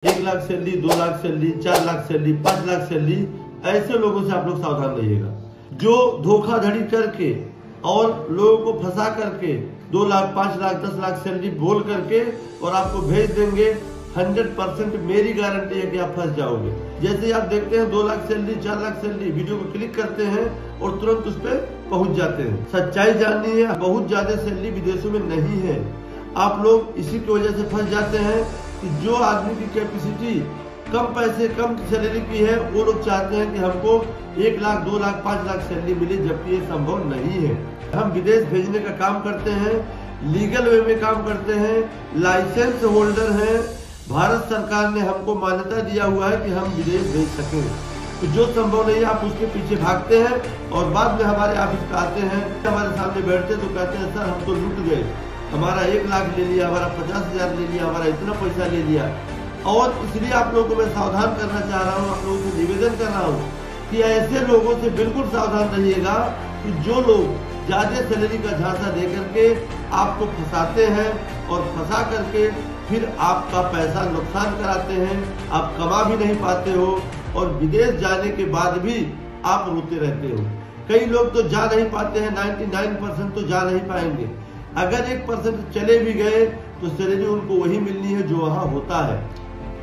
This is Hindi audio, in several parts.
1 lakh salary, 2 lakh salary, 4 lakh salary, 5 lakh salary, ऐसे लोगों से आप लोग सावधान रहिएगा जो धोखाधड़ी करके और लोगों को फंसा करके 2 लाख, 5 लाख, 10 लाख सैलरी बोल करके और आपको भेज देंगे। 100% मेरी गारंटी है कि आप फंस जाओगे। जैसे आप देखते हैं 2 lakh salary, 4 lakh salary, video को क्लिक करते हैं और तुरंत उस पर पहुंच जाते हैं। सच्चाई जाननी है, बहुत ज्यादा सैलरी विदेशों में नहीं है। आप लोग इसी की वजह से फंस जाते हैं कि जो आदमी की कैपेसिटी कम पैसे, कम सैलरी की है, वो लोग चाहते हैं कि हमको 1 लाख, 2 लाख, 5 लाख सैलरी मिले, जबकि ये संभव नहीं है। हम विदेश भेजने का काम करते हैं, लीगल वे में काम करते हैं, लाइसेंस होल्डर हैं। भारत सरकार ने हमको मान्यता दिया हुआ है कि हम विदेश भेज सकें। तो जो संभव नहीं है आप उसके पीछे भागते हैं और बाद में हमारे ऑफिस पे आते हैं, हमारे सामने बैठते तो कहते हैं सर हम तो लूट गए, हमारा 1 लाख ले लिया, हमारा 50,000 ले लिया, हमारा इतना पैसा ले लिया। और इसलिए आप लोगों को मैं सावधान करना चाह रहा हूँ, आप लोगों से निवेदन कर रहा हूँ कि ऐसे लोगों से बिल्कुल सावधान रहिएगा कि जो लोग ज्यादा सैलरी का झांसा दे करके आपको फंसाते हैं और फंसा करके फिर आपका पैसा नुकसान कराते हैं, आप कमा भी नहीं पाते हो और विदेश जाने के बाद भी आप रोते रहते हो। कई लोग तो जा नहीं पाते हैं, 99% तो जा नहीं पाएंगे। अगर 1% चले भी गए तो सैलरी उनको वही मिलनी है जो वहाँ होता है।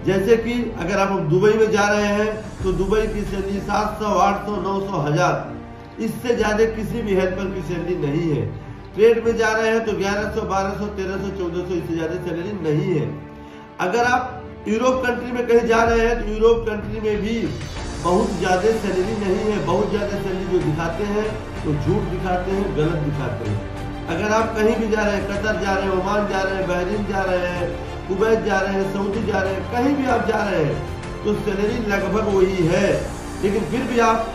जैसे कि अगर आप दुबई में जा रहे हैं तो दुबई की सैलरी 700, 800, 900, 1000, इससे ज्यादा किसी भी हेल्पर की सैलरी नहीं है। ट्रेड में जा रहे हैं तो 1100, 1200, 1300, 1400, इससे ज्यादा सैलरी नहीं है। अगर आप यूरोप कंट्री में कहीं जा रहे हैं तो यूरोप कंट्री में भी बहुत ज्यादा सैलरी नहीं है। बहुत ज्यादा सैलरी जो दिखाते हैं तो झूठ दिखाते हैं, गलत दिखाते हैं। अगर आप कहीं भी जा रहे हैं, कतर जा रहे हैं, ओमान जा रहे हैं, बहरीन जा रहे हैं, कुवैत जा रहे हैं, सऊदी जा रहे हैं, कहीं भी आप जा रहे हैं तो सैलरी लगभग वही है। लेकिन फिर भी आप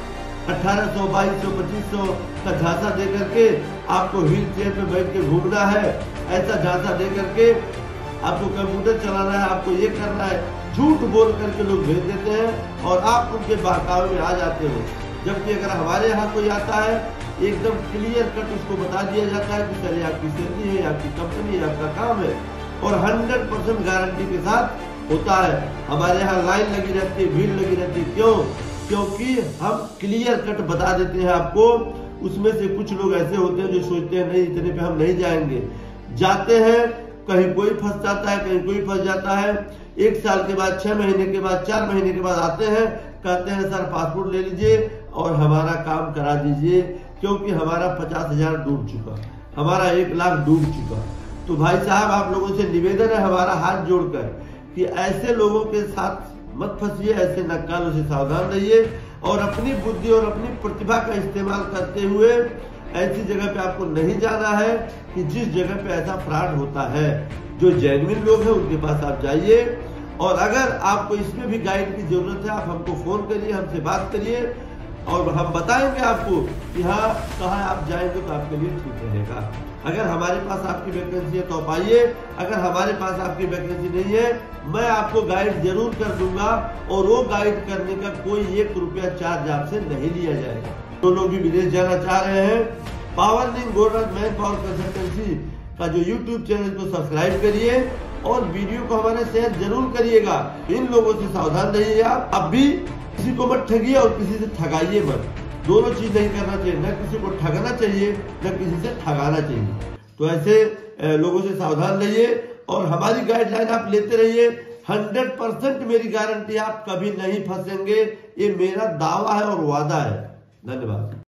1800, 2200, 2500 का झांसा दे करके आपको व्हील चेयर पे बैठ के घूमना है, ऐसा झांसा दे करके आपको कंप्यूटर चलाना है, आपको ये करना है, झूठ बोल करके लोग भेज देते हैं और आप उनके बहकावे में आ जाते हो। जबकि अगर हमारे यहाँ कोई आता है एकदम क्लियर कट उसको बता दिया जाता है कि सर ये आपकी सैलरी है, आपकी कंपनी है, आपका काम है और 100% गारंटी के साथ होता है। हमारे यहाँ लाइन लगी रहती है, भीड़ लगी रहती है। क्यों? क्योंकि हम क्लियर कट बता देते हैं आपको। उसमें से कुछ लोग ऐसे होते हैं जो सोचते हैं नहीं इतने पे हम नहीं जाएंगे, जाते हैं, कहीं कोई फंस जाता है, कहीं कोई फंस जाता है। 1 साल के बाद, 6 महीने के बाद, 4 महीने के बाद आते हैं, कहते हैं सर पासपोर्ट ले लीजिए और हमारा काम करा दीजिए, क्योंकि हमारा 50,000 डूब चुका, हमारा 1 लाख डूब चुका। तो भाई साहब आप लोगों से निवेदन है हमारा हाथ जोड़कर कि ऐसे लोगों के साथ मत फंसिए, ऐसे नक्कालों से सावधान रहिए और अपनी बुद्धि और अपनी प्रतिभा का इस्तेमाल करते हुए ऐसी जगह पे आपको नहीं जाना है कि जिस जगह पे ऐसा फ्रॉड होता है। जो जेन्युइन लोग हैं उनके पास आप जाइए और अगर आपको इसमें भी गाइड की जरूरत है आप हमको फोन करिए, हमसे बात करिए और हम बताएंगे आपको कि हाँ कहाँ आप जाएंगे तो आपके लिए ठीक रहेगा। अगर हमारे पास आपकी वैकेंसी है तो आप आइए, अगर हमारे पास आपकी वैकेंसी नहीं है मैं आपको गाइड जरूर कर दूंगा और वो गाइड करने का कोई 1 रुपया चार्ज आपसे नहीं लिया जाएगा। जो लोग भी विदेश जाना चाह रहे हैं, पावरलिंक गोल्डन मैन पावर कंसल्टेंसी का जो यूट्यूब चैनल को सब्सक्राइब करिए और वीडियो को हमारे शेयर जरूर करिएगा। इन लोगों से सावधान रहिए। आप भी किसी को मत ठगिए और किसी से ठगाइए मत। दोनों चीज नहीं करना चाहिए, न किसी को ठगना चाहिए न किसी से ठगाना चाहिए। तो ऐसे लोगों से सावधान रहिए और हमारी गाइडलाइन आप लेते रहिए। 100% मेरी गारंटी, आप कभी नहीं फंसेंगे, ये मेरा दावा है और वादा है। धन्यवाद।